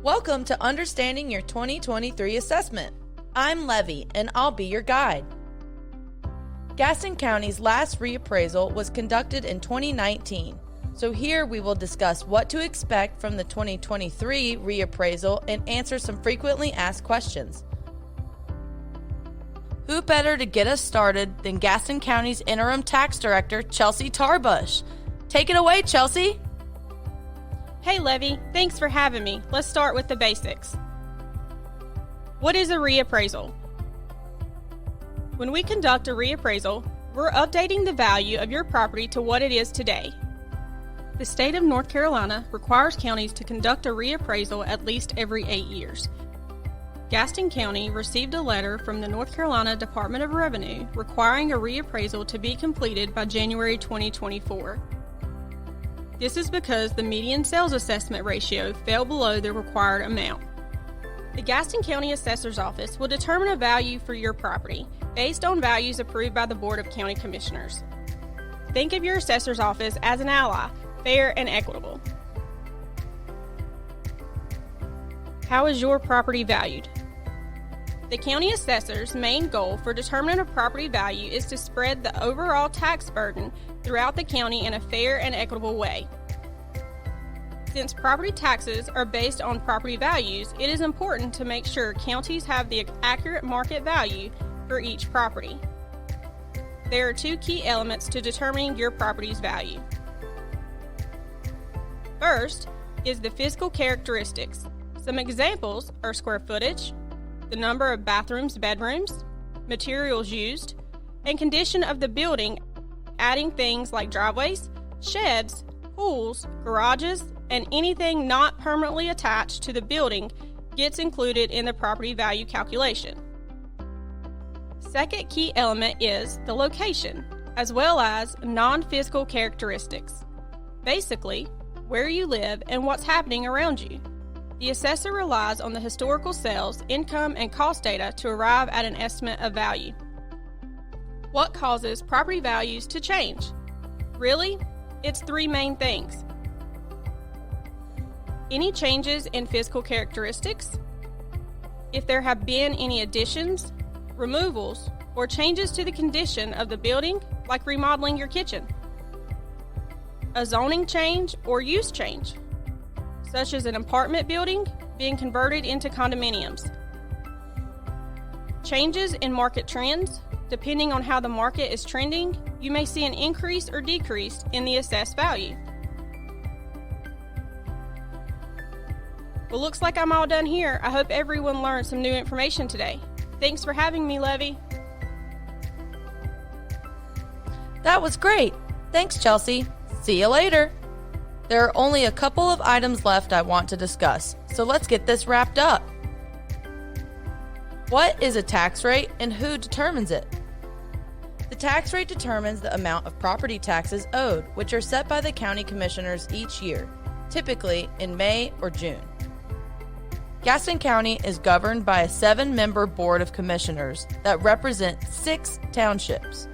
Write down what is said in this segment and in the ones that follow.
Welcome to Understanding Your 2023 Assessment. I'm Levy, and I'll be your guide. Gaston County's last reappraisal was conducted in 2019, so here we will discuss what to expect from the 2023 reappraisal and answer some frequently asked questions. Who better to get us started than Gaston County's Interim Tax Director, Chelsea Tarbush? Take it away, Chelsea. Hey Levy, thanks for having me. Let's start with the basics. What is a reappraisal? When we conduct a reappraisal, we're updating the value of your property to what it is today. The state of North Carolina requires counties to conduct a reappraisal at least every 8 years. Gaston County received a letter from the North Carolina Department of Revenue requiring a reappraisal to be completed by January 2024. This is because the median sales assessment ratio fell below the required amount. The Gaston County Assessor's Office will determine a value for your property based on values approved by the Board of County Commissioners. Think of your assessor's office as an ally, fair and equitable. How is your property valued? The county assessor's main goal for determining a property value is to spread the overall tax burden throughout the county in a fair and equitable way. Since property taxes are based on property values, it is important to make sure counties have the accurate market value for each property. There are two key elements to determining your property's value. First is the physical characteristics. Some examples are square footage, the number of bathrooms, bedrooms, materials used, and condition of the building, adding things like driveways, sheds, pools, garages, and anything not permanently attached to the building gets included in the property value calculation. Second key element is the location, as well as non-physical characteristics. Basically, where you live and what's happening around you. The assessor relies on the historical sales, income, and cost data to arrive at an estimate of value. What causes property values to change? Really, it's three main things. Any changes in physical characteristics, if there have been any additions, removals, or changes to the condition of the building, like remodeling your kitchen. A zoning change or use change, such as an apartment building being converted into condominiums. Changes in market trends. Depending on how the market is trending, you may see an increase or decrease in the assessed value. Well, looks like I'm all done here. I hope everyone learned some new information today. Thanks for having me, Levy. That was great. Thanks, Chelsea. See you later. There are only a couple of items left I want to discuss, so let's get this wrapped up. What is a tax rate and who determines it? The tax rate determines the amount of property taxes owed, which are set by the county commissioners each year, typically in May or June. Gaston County is governed by a 7-member board of commissioners that represent 6 townships.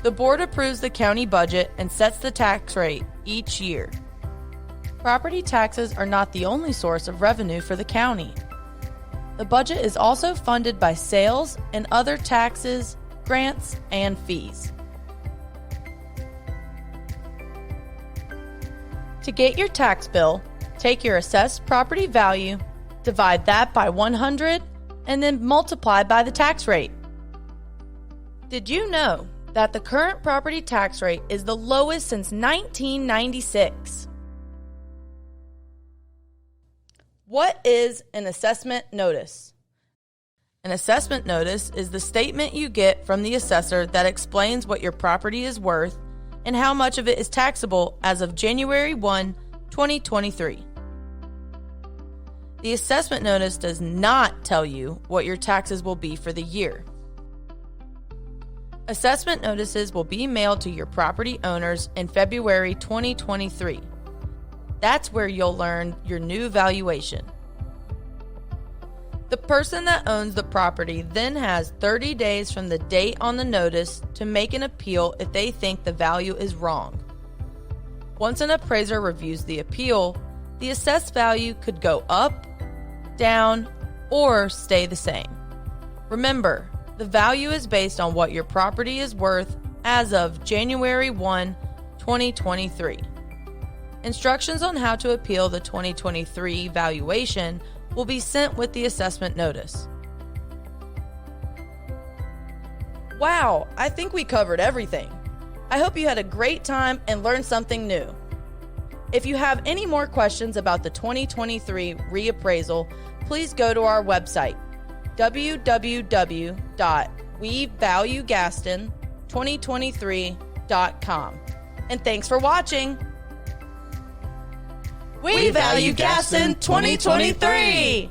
The board approves the county budget and sets the tax rate each year. Property taxes are not the only source of revenue for the county. The budget is also funded by sales and other taxes, grants, and fees. To get your tax bill, take your assessed property value, divide that by 100, and then multiply by the tax rate. Did you know that the current property tax rate is the lowest since 1996? What is an assessment notice? An assessment notice is the statement you get from the assessor that explains what your property is worth and how much of it is taxable as of January 1, 2023. The assessment notice does not tell you what your taxes will be for the year. Assessment notices will be mailed to your property owners in February 2023. That's where you'll learn your new valuation. The person that owns the property then has 30 days from the date on the notice to make an appeal if they think the value is wrong. Once an appraiser reviews the appeal, the assessed value could go up down, or stay the same. Remember, the value is based on what your property is worth as of January 1, 2023. Instructions on how to appeal the 2023 valuation will be sent with the assessment notice. Wow, I think we covered everything. I hope you had a great time and learned something new. If you have any more questions about the 2023 reappraisal, please go to our website, www.wevaluegaston2023.com. And thanks for watching. We value Gaston 2023!